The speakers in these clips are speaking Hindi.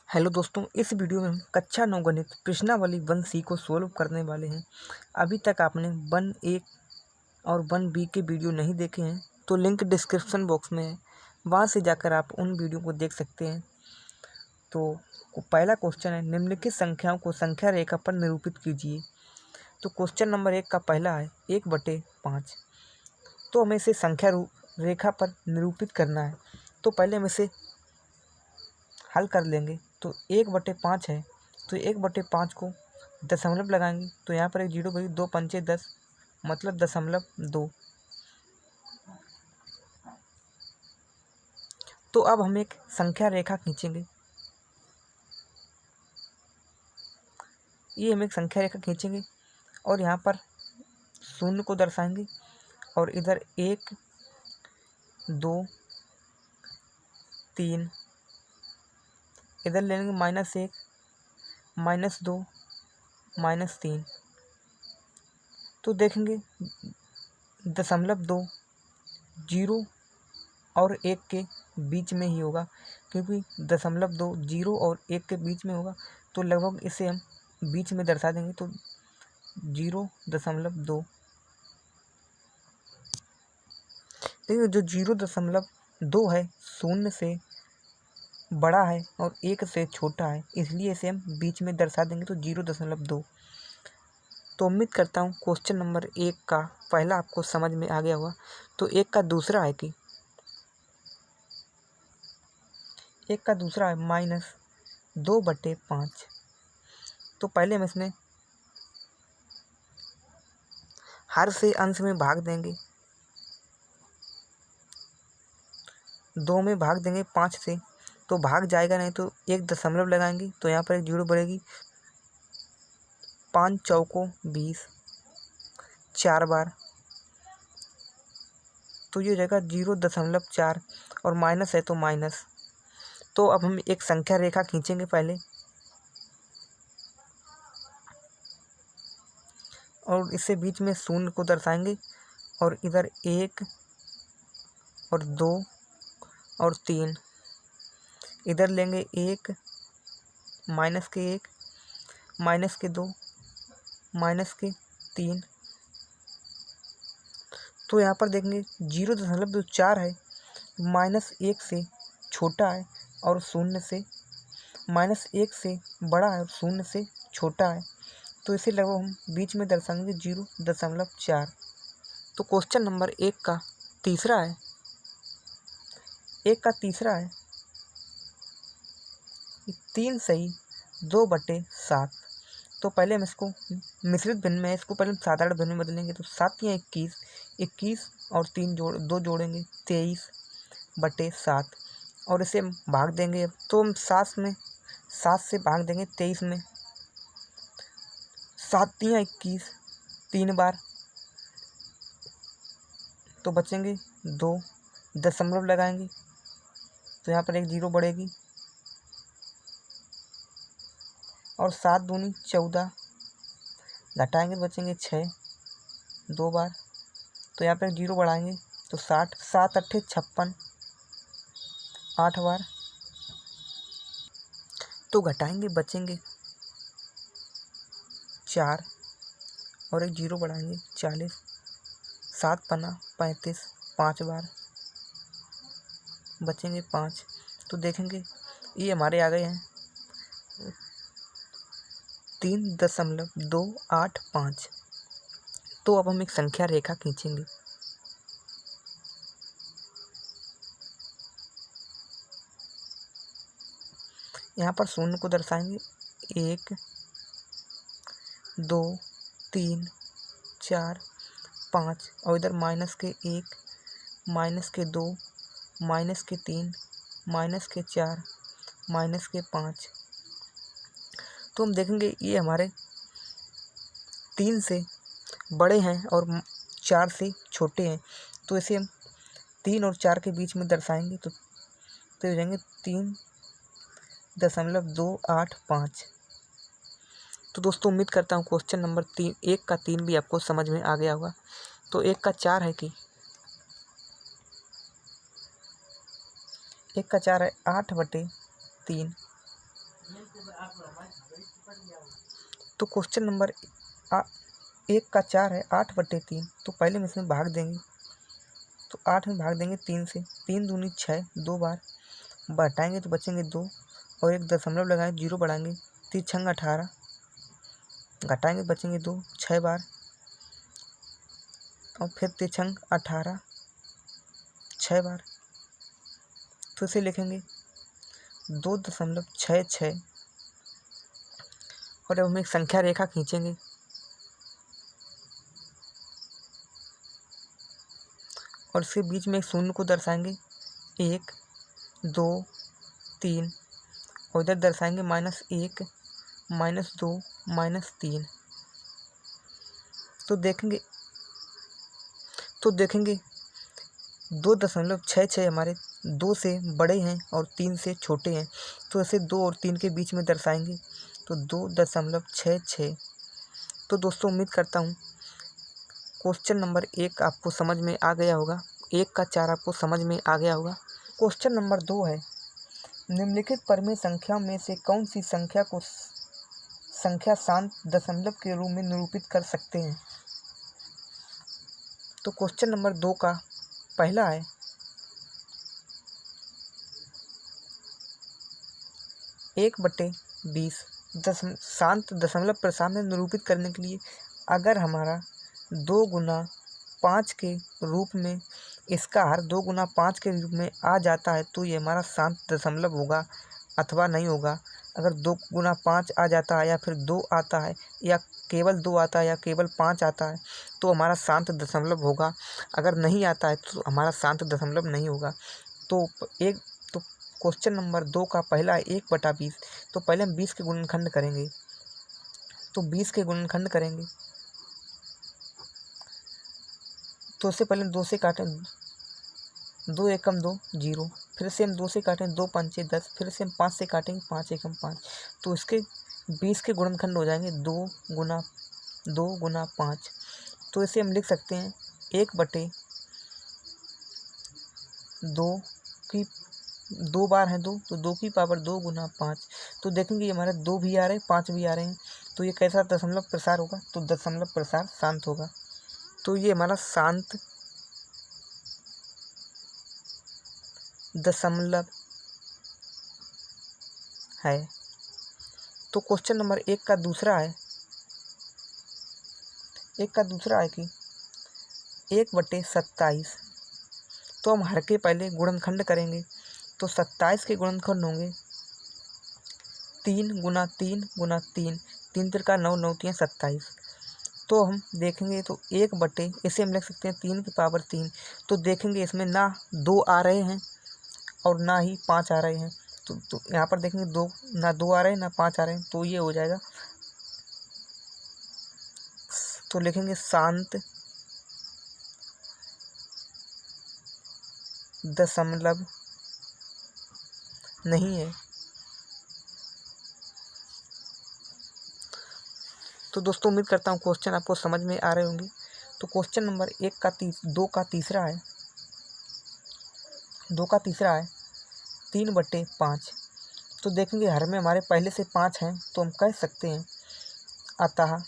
हेलो दोस्तों, इस वीडियो में हम कक्षा 9 गणित प्रश्नावली 1C को सोल्व करने वाले हैं। अभी तक आपने 1A और 1B के वीडियो नहीं देखे हैं तो लिंक डिस्क्रिप्शन बॉक्स में है, वहाँ से जाकर आप उन वीडियो को देख सकते हैं। तो पहला क्वेश्चन है, निम्नलिखित संख्याओं को संख्या रेखा पर निरूपित कीजिए। तो क्वेश्चन नंबर 1 का पहला है 1/5। तो हमें इसे संख्या रेखा पर निरूपित करना है। तो पहले हम इसे हल कर लेंगे। तो 1/5 है, तो 1/5 को दशमलव लगाएंगे तो यहाँ पर एक जीरो बची, 2 पंचे 10 मतलब 0.2। तो अब हम एक संख्या रेखा खींचेंगे। ये हम एक संख्या रेखा खींचेंगे और यहाँ पर शून्य को दर्शाएंगे और इधर 1 2 3, इधर ले लेंगे -1 -2 -3। तो देखेंगे 0.2 जीरो और 1 के बीच में ही होगा, क्योंकि 0.2 जीरो और 1 के बीच में होगा। तो लगभग इसे हम बीच में दर्शा देंगे। तो 0.2। देखिए जो 0.2 है शून्य से बड़ा है और 1 से छोटा है, इसलिए इसे हम बीच में दर्शा देंगे। तो 0.2। तो उम्मीद करता हूँ क्वेश्चन नंबर 1 का पहला आपको समझ में आ गया होगा। तो 1 का दूसरा है कि 1 का दूसरा है -2/5। तो पहले हम इसमें हर से अंश में भाग देंगे, 2 में भाग देंगे 5 से, तो भाग जाएगा नहीं तो एक दशमलव लगाएंगे तो यहाँ पर एक जीरो बढ़ेगी। 5 चौको 20 4 बार, तो ये हो जाएगा 0.4 और माइनस है तो माइनस। तो अब हम एक संख्या रेखा खींचेंगे पहले और इससे बीच में शून्य को दर्शाएंगे और इधर 1 और 2 और 3, इधर लेंगे 1 -1 -2 -3। तो यहाँ पर देखेंगे 0.4 है, -1 से छोटा है और शून्य से -1 से बड़ा है और शून्य से छोटा है। तो इसे लगभग हम बीच में दर्शाएंगे 0.4। तो क्वेश्चन नंबर 1 का तीसरा है 3 सही 2/7। तो पहले हम इसको मिश्रित भिन्न में, इसको पहले हम साधारण भिन्न में बदलेंगे। तो 7 या 21 और 2 जोड़ेंगे 23/7 और इसे हम भाग देंगे। अब तो हम 7 से भाग देंगे 23 में। 7 या 21 3 बार, तो बचेंगे 2, दशमलव लगाएंगे तो यहाँ पर एक जीरो बढ़ेगी और 7 दूनी 14, घटाएंगे तो बचेंगे 6, 2 बार, तो यहाँ पर जीरो बढ़ाएंगे तो 60, 7 अट्ठे 56, 8 बार, तो घटाएंगे बचेंगे 4 और एक जीरो बढ़ाएंगे 40, 7 पन्ना 35, 5 बार, बचेंगे 5। तो देखेंगे ये हमारे आ गए हैं 3.285। तो अब हम एक संख्या रेखा खींचेंगे। यहाँ पर शून्य को दर्शाएंगे 1 2 3 4 5 और इधर -1 -2 -3 -4 -5। तो हम देखेंगे ये हमारे 3 से बड़े हैं और 4 से छोटे हैं। तो इसे हम 3 और 4 के बीच में दर्शाएंगे। तो हो जाएंगे 3.285। तो दोस्तों उम्मीद करता हूँ क्वेश्चन नंबर 1 का 3 भी आपको समझ में आ गया होगा। तो 1 का 4 है कि 1 का 4 है 8/3। तो क्वेश्चन नंबर 1 का 4 है 8/3। तो पहले हम इसमें भाग देंगे, तो 8 में भाग देंगे 3 से। 3 दूनी 6, 2 बार घटाएंगे तो बचेंगे 2 और एक दशमलव लगाएं, 0 बढ़ाएंगे, 3 छंग 18, घटाएंगे बचेंगे 2, 6 बार और फिर 3 छंग 18, 6 बार। तो इसे लिखेंगे 2.66 और अब हम एक संख्या रेखा खींचेंगे और इसके बीच में एक शून्य को दर्शाएंगे, 1 2 3 और इधर दर्शाएंगे -1 -2 -3। तो देखेंगे 2.66 हमारे 2 से बड़े हैं और 3 से छोटे हैं, तो इसे 2 और 3 के बीच में दर्शाएंगे, तो 2.66। तो दोस्तों उम्मीद करता हूँ क्वेश्चन नंबर 1 आपको समझ में आ गया होगा, 1 का 4 आपको समझ में आ गया होगा। क्वेश्चन नंबर 2 है, निम्नलिखित परमेय संख्या में से कौन सी संख्या को संख्या शांत दशमलव के रूप में निरूपित कर सकते हैं। तो क्वेश्चन नंबर 2 का पहला है 1/20 शांत दशमलव प्रसार में निरूपित करने के लिए अगर हमारा 2 गुना 5 के रूप में इसका हर 2 गुना 5 के रूप में आ जाता है तो ये हमारा शांत दशमलव होगा अथवा नहीं होगा। अगर 2 गुना 5 आ जाता है या फिर 2 आता है या केवल 2 आता है या केवल 5 आता है तो हमारा शांत दशमलव होगा। अगर नहीं आता है तो हमारा शांत दशमलव नहीं होगा। तो क्वेश्चन नंबर 2 का पहला है 1/20। तो पहले हम 20 के गुणनखंड करेंगे, तो 20 के गुणनखंड करेंगे तो उससे पहले 2 से काटें, 2 एकम 2 0, फिर से हम 2 से काटें 2 पंचे 10, फिर से हम 5 से काटेंगे 5 एकम 5। तो इसके 20 के गुणनखंड हो जाएंगे 2 गुना 5। तो इसे हम लिख सकते हैं 1/2 की 2 बार है 2 तो 2 की पावर 2 गुना 5। तो देखेंगे हमारे 2 भी आ रहे हैं 5 भी आ रहे हैं, तो ये कैसा दशमलव प्रसार होगा, तो दशमलव प्रसार शांत होगा। तो ये हमारा शांत दशमलव है। तो क्वेश्चन नंबर 1 का दूसरा है कि 1/27। तो हम हर के पहले गुणनखंड करेंगे, तो 27 के गुणनखंड होंगे 3 गुना 3 गुना 3, 3 त्रिका 9, 9 तियां 27। तो हम देखेंगे तो इसे हम लिख सकते हैं 3 की पावर 3। तो देखेंगे इसमें ना 2 आ रहे हैं और ना ही 5 आ रहे हैं, तो यहाँ पर देखेंगे ना 2 आ रहे हैं ना 5 आ रहे हैं, तो ये हो जाएगा, तो लिखेंगे शांत दशमलव नहीं है। तो दोस्तों उम्मीद करता हूँ क्वेश्चन आपको समझ में आ रहे होंगे। तो क्वेश्चन नंबर 2 का तीसरा है 3/5। तो देखेंगे हर में हमारे पहले से 5 हैं, तो हम कह सकते हैं अतः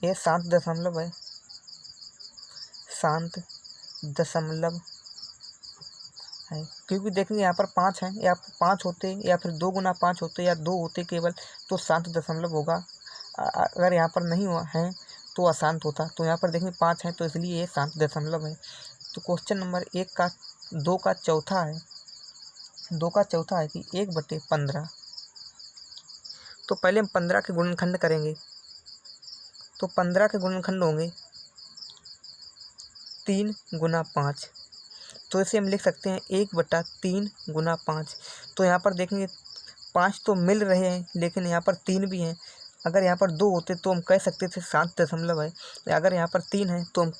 यह शांत दशमलव है, शांत दशमलव है। क्योंकि देखेंगे यहाँ पर 5 हैं, या 5 होते या फिर 2 गुना 5 होते या 2 होते केवल, तो शांत दशमलव होगा। अगर यहाँ पर नहीं हुआ है तो अशांत होता। तो यहाँ पर देखेंगे 5 हैं तो इसलिए ये शांत दशमलव है। तो क्वेश्चन नंबर 2 का चौथा है कि 1/15। तो पहले हम 15 के गुणनखंड करेंगे, तो 15 के गुणनखंड होंगे 3 गुना 5। तो इसे हम लिख सकते हैं 1/3 गुना 5। तो यहाँ पर देखेंगे 5 तो मिल रहे हैं लेकिन यहाँ पर 3 भी हैं। अगर यहाँ पर 2 होते तो हम कह सकते थे शांत दशमलव है। अगर यहाँ पर 3 है तो हम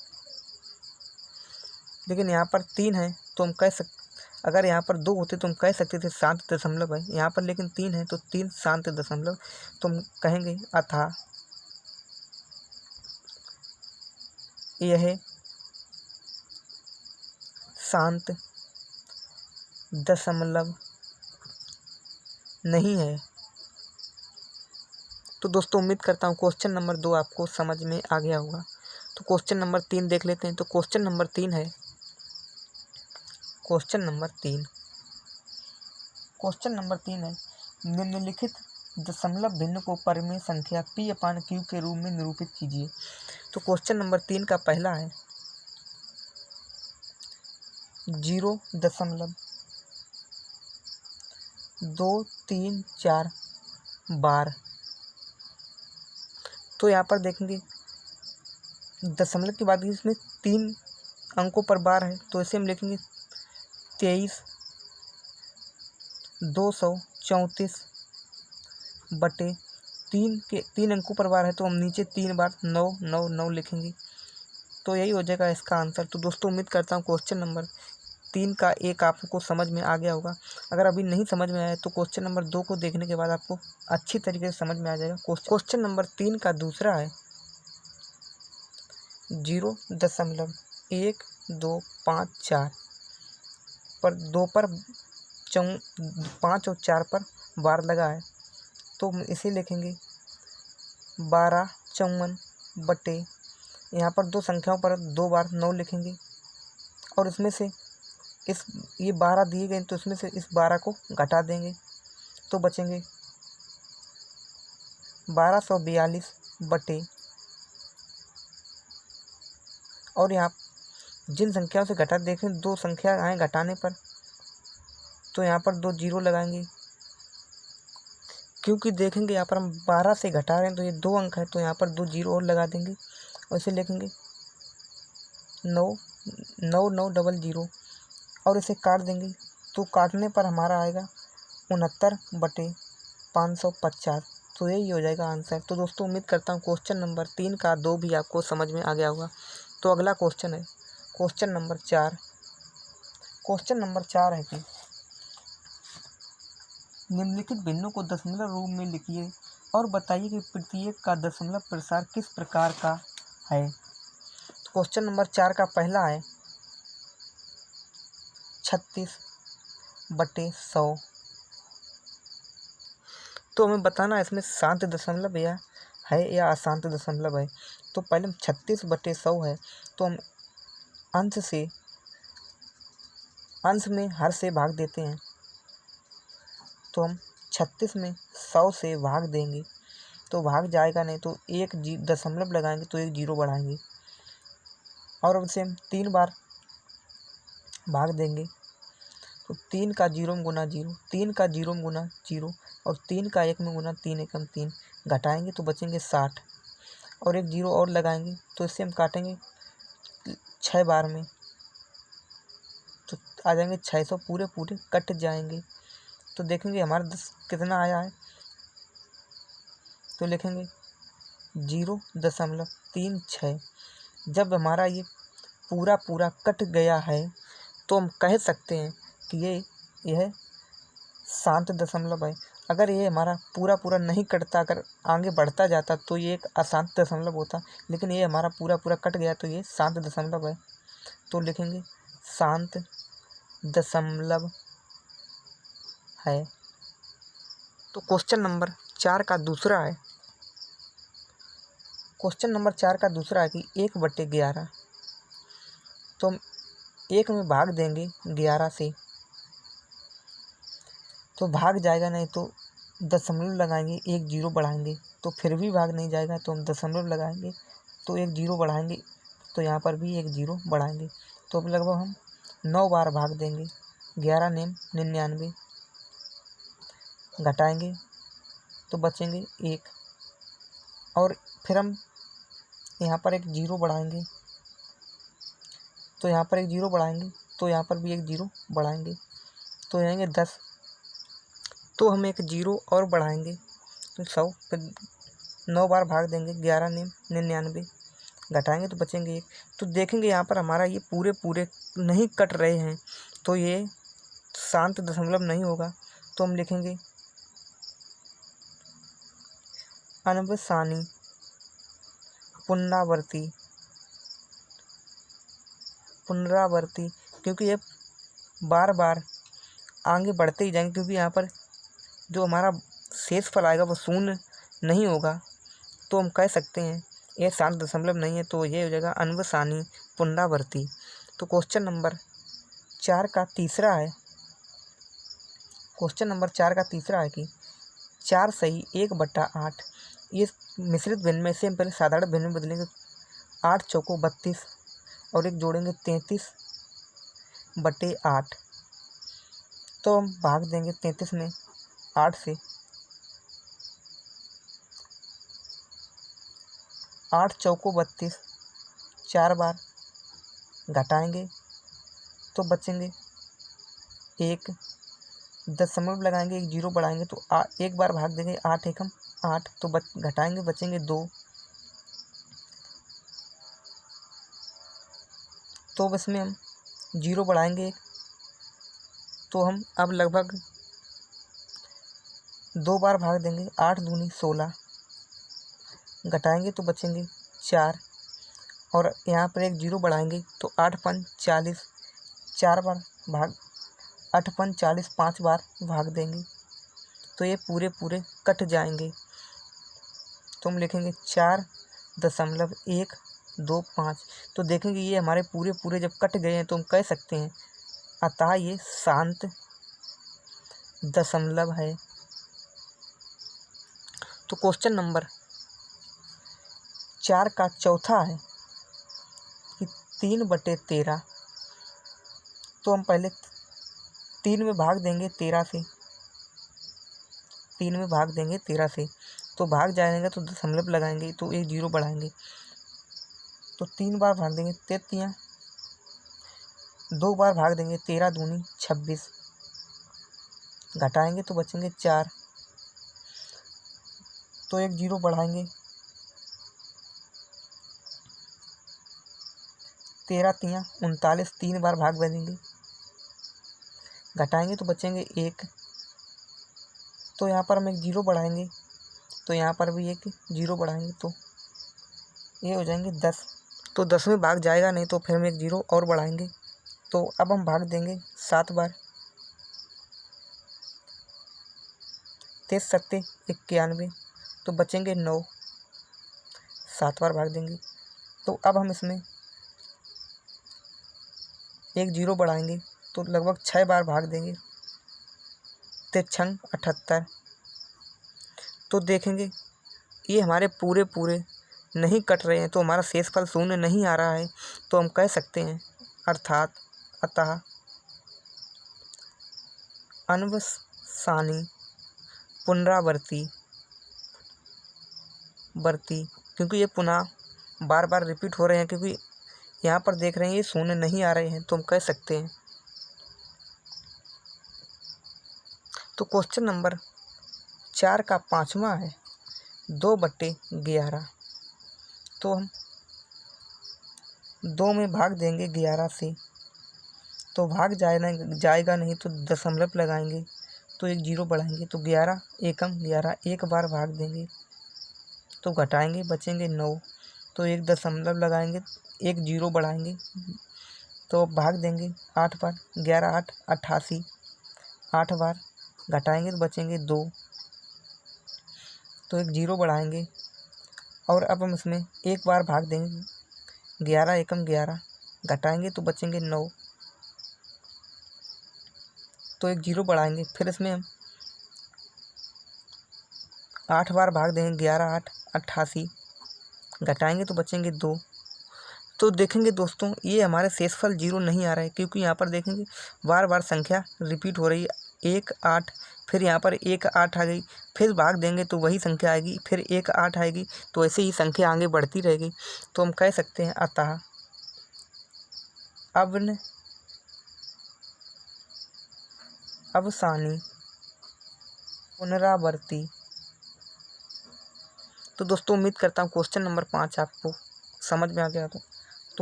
लेकिन यहाँ पर 3 है तो हम अगर यहाँ पर 2 होते तो हम कह सकते थे शांत दशमलव है। यहाँ पर लेकिन 3 है तो 3 शांत दशमलव, तो हम कहेंगे अतः यह शांत दशमलव नहीं है। तो दोस्तों उम्मीद करता हूँ क्वेश्चन नंबर 2 आपको समझ में आ गया होगा। तो क्वेश्चन नंबर 3 देख लेते हैं। तो क्वेश्चन नंबर 3 है, क्वेश्चन नंबर 3 क्वेश्चन नंबर 3 है, निम्नलिखित दशमलव भिन्न को परिमेय संख्या p/q के रूप में निरूपित कीजिए। तो क्वेश्चन नंबर 3 का पहला है 0.234 बार। तो यहाँ पर देखेंगे दशमलव की बात की, इसमें 3 अंकों पर बार है, तो इसे हम लिखेंगे 23,234/3 के 3 अंकों पर बार है, तो हम नीचे 3 बार 999 लिखेंगे। तो यही हो जाएगा इसका आंसर। तो दोस्तों उम्मीद करता हूँ क्वेश्चन नंबर 3 का एक आपको समझ में आ गया होगा। अगर अभी नहीं समझ में आया तो क्वेश्चन नंबर 2 को देखने के बाद आपको अच्छी तरीके से समझ में आ जाएगा। क्वेश्चन नंबर 3 का दूसरा है 0.1254 पर 2 पर 5 और 4 पर बार लगा है, तो हम इसे लिखेंगे 1254 यहाँ पर 2 संख्याओं पर 2 बार 9 लिखेंगे, और इसमें से ये 12 दिए गए तो इसमें से इस 12 को घटा देंगे, तो बचेंगे 1242 और यहाँ जिन संख्याओं से घटा देखें 2 संख्या आए घटाने पर, तो यहाँ पर 2 जीरो लगाएंगे, क्योंकि देखेंगे यहाँ पर हम 12 से घटा रहे हैं तो ये 2 अंक है, तो यहाँ पर 2 जीरो और लगा देंगे और इसे लिखेंगे 9900 और इसे काट देंगे, तो काटने पर हमारा आएगा 69/550। तो यही हो जाएगा आंसर। तो दोस्तों उम्मीद करता हूँ क्वेश्चन नंबर 3 का 2 भी आपको समझ में आ गया होगा। तो अगला क्वेश्चन है क्वेश्चन नंबर 4। क्वेश्चन नंबर 4 है कि निम्नलिखित भिन्नों को दशमलव रूप में लिखिए और बताइए कि प्रत्येक का दशमलव प्रसार किस प्रकार का है। तो क्वेश्चन नंबर 4 का पहला है 36/100। तो हमें बताना है इसमें शांत दशमलव या अशांत दशमलव है। तो पहले हम 36/100 है, तो हम अंश में हर से भाग देते हैं, तो हम 36 में 100 से भाग देंगे तो भाग जाएगा नहीं, तो एक दशमलव लगाएंगे तो एक जीरो बढ़ाएंगे, और अब से हम 3 बार भाग देंगे, तो 3 का 0 में गुना 0, 3 का 0 में गुना 0 और 3 का 1 में गुना 3 एकम 3 घटाएंगे तो बचेंगे 60 और एक जीरो और लगाएंगे, तो इससे हम काटेंगे 6 बार में, तो आ जाएंगे 600 पूरे कट जाएंगे। तो देखेंगे हमारा कितना आया है, तो लिखेंगे 0.36। जब हमारा ये पूरा कट गया है तो हम कह सकते हैं कि यह शांत दशमलव है। अगर ये हमारा पूरा नहीं कटता, अगर आगे बढ़ता जाता तो ये एक अशांत दशमलव होता, लेकिन ये हमारा पूरा कट गया तो ये शांत दशमलव है। तो लिखेंगे शांत दशमलव है। तो क्वेश्चन नंबर 4 का दूसरा है कि 1/11। तो हम 1 में भाग देंगे 11 से, तो भाग जाएगा नहीं, तो दशमलव लगाएंगे, एक जीरो बढ़ाएंगे, तो फिर भी भाग नहीं जाएगा, तो हम दशमलव लगाएंगे तो एक जीरो बढ़ाएंगे, तो यहाँ पर भी एक जीरो बढ़ाएंगे, तो अब लगभग हम 9 बार भाग देंगे। 11 नेम 99 घटाएंगे तो बचेंगे 1, और फिर हम यहाँ पर एक जीरो बढ़ाएंगे, तो यहाँ पर एक जीरो बढ़ाएंगे, तो यहाँ पर भी एक जीरो बढ़ाएंगे, तो आएंगे 10, तो हम एक जीरो और बढ़ाएंगे तो 100, फिर 9 बार भाग देंगे। 11 नेम 99 घटाएंगे तो बचेंगे 1। तो देखेंगे यहाँ पर हमारा ये पूरे नहीं कट रहे हैं, तो ये शांत दशमलव नहीं होगा। तो हम लिखेंगे अनवसानी पुनरावर्ती, क्योंकि ये बार आगे बढ़ते ही जाएंगे, क्योंकि यहाँ पर जो हमारा शेष फल आएगा वो शून्य नहीं होगा, तो हम कह सकते हैं ये 7 दशमलव नहीं है, तो ये हो जाएगा अन्वसानी पुनरावर्ती। तो क्वेश्चन नंबर 4 का तीसरा है कि 4 सही 1/8। ये मिश्रित भिन्न में से हम पहले साधारण भिन्न में बदलेंगे। 8 चौको 32 और एक जोड़ेंगे 33/8। तो हम भाग देंगे 33 में 8 से। 8 चौको 32, 4 बार घटाएंगे तो बचेंगे 1, दशमलव लगाएंगे, 1 जीरो बढ़ाएंगे तो एक बार भाग देंगे, 8 एकम 8, तो घटाएंगे बचेंगे 2। तो अब इसमें हम जीरो बढ़ाएंगे 1, तो हम अब लगभग 2 बार भाग देंगे, 8 दूनी 16, घटाएंगे तो बचेंगे 4, और यहाँ पर 1 जीरो बढ़ाएंगे तो 8 पंच 40, 4 बार भाग 8 पंच 40, 5 बार भाग देंगे तो ये पूरे कट जाएंगे। तो हम लिखेंगे 4.125। तो देखेंगे ये हमारे पूरे जब कट गए हैं तो हम कह सकते हैं अतः ये शांत दशमलव है। तो क्वेश्चन नंबर 4 का चौथा है कि 3/13। तो हम पहले 3 में भाग देंगे 13 से, 3 में भाग देंगे 13 से, तो भाग जाएगा तो दशमलव लगाएंगे तो 1 जीरो बढ़ाएंगे तो 3 बार भाग देंगे, 33, 2 बार भाग देंगे, 13 दूनी 26, घटाएंगे तो बचेंगे 4, तो 1 जीरो बढ़ाएंगे, 13 तियाँ 39, 3 बार भाग देंगे, घटाएंगे तो बचेंगे 1। तो यहाँ पर हम 1 जीरो बढ़ाएंगे, तो यहाँ पर भी 1 जीरो बढ़ाएंगे तो ये हो जाएंगे 10। तो 10 में भाग जाएगा नहीं तो फिर हम 1 जीरो और बढ़ाएंगे, तो अब हम भाग देंगे 7 बार, 23 सत्ते 91, तो बचेंगे 9, 7 बार भाग देंगे। तो अब हम इसमें 1 जीरो बढ़ाएंगे तो लगभग 6 बार भाग देंगे, 78। तो देखेंगे ये हमारे पूरे नहीं कट रहे हैं, तो हमारा शेषफल शून्य नहीं आ रहा है, तो हम कह सकते हैं अतः अन्वसानी पुनरावर्ती क्योंकि ये पुनः बार बार रिपीट हो रहे हैं, क्योंकि यहाँ पर देख रहे हैं ये शून्य नहीं आ रहे हैं, तो हम कह सकते हैं। तो क्वेश्चन नंबर 4 का पाँचवा है 2/11। तो हम 2 में भाग देंगे 11 से, तो भाग जाएगा नहीं तो दशमलव लगाएंगे तो 1 जीरो बढ़ाएंगे तो 11 एकम 11, एक बार भाग देंगे तो घटाएंगे बचेंगे 9, तो 1 दशमलव लगाएंगे, 1 जीरो बढ़ाएंगे तो भाग देंगे 8 बार, 11 8 88, 8 बार घटाएंगे तो बचेंगे 2, तो 1 जीरो बढ़ाएंगे, और अब हम इसमें एक बार भाग देंगे, 11 एकम 11, घटाएंगे तो बचेंगे 9, तो 1 जीरो बढ़ाएंगे, फिर इसमें हम 8 बार भाग देंगे, 11 8 88, घटाएंगे तो बचेंगे 2। तो देखेंगे दोस्तों ये हमारे शेषफल जीरो नहीं आ रहा है, क्योंकि यहाँ पर देखेंगे बार बार संख्या रिपीट हो रही है, 1 8, फिर यहाँ पर 1 8 आ गई, फिर भाग देंगे तो वही संख्या आएगी, फिर 1 8 आएगी, तो ऐसे ही संख्या आगे बढ़ती रहेगी। तो हम कह सकते हैं अतः अवसानी पुनरावर्ती। तो दोस्तों उम्मीद करता हूँ क्वेश्चन नंबर 5 आपको समझ में आ गया। तो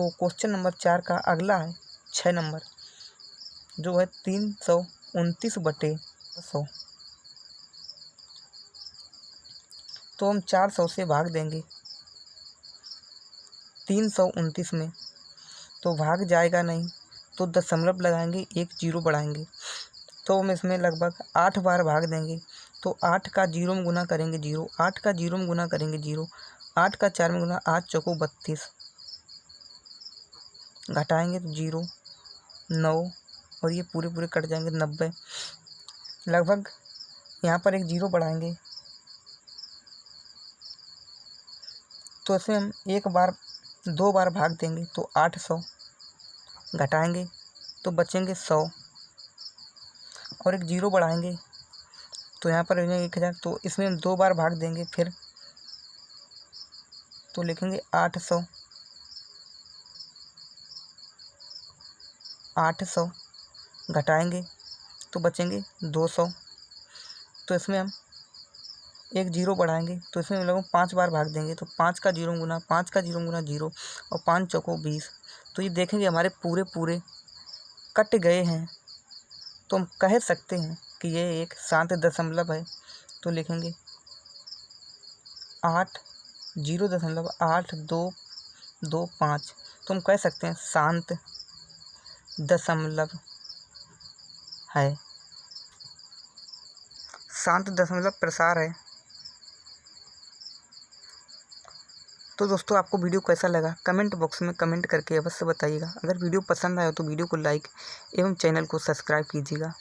क्वेश्चन नंबर 4 का अगला है 6 नंबर, जो है 329/100। तो हम 400 से भाग देंगे 329 में, तो भाग जाएगा नहीं तो दशमलव लगाएंगे, 1 जीरो बढ़ाएंगे तो हम इसमें लगभग 8 बार भाग देंगे। तो 8 का 0 में गुना करेंगे 0, 8 का 0 में गुना करेंगे 0, 8 का 4 में गुना, 8 चौको 32, घटाएंगे तो 0, 9 और ये पूरे पूरे कट जाएंगे 90। लगभग यहाँ पर एक 0 बढ़ाएंगे तो इसे हम 2 बार भाग देंगे तो 800, घटाएंगे तो बचेंगे 100 और एक 0 बढ़ाएंगे तो यहाँ पर 1000, तो इसमें हम 2 बार भाग देंगे फिर, तो लिखेंगे 800, 800 घटाएंगे तो बचेंगे 200। तो इसमें हम एक 0 बढ़ाएंगे तो इसमें हम लोग 5 बार भाग देंगे तो 5 का 0 गुना, 5 का 0 गुना 0 और 5 चौको 20। तो ये देखेंगे हमारे पूरे पूरे कट गए हैं, तो हम कह सकते हैं कि ये एक शांत दशमलव है। तो लिखेंगे 0.8225। तो हम कह सकते हैं शांत दशमलव है, शांत दशमलव प्रसार है। तो दोस्तों आपको वीडियो कैसा लगा कमेंट बॉक्स में कमेंट करके अवश्य बताइएगा। अगर वीडियो पसंद आया तो वीडियो को लाइक एवं चैनल को सब्सक्राइब कीजिएगा।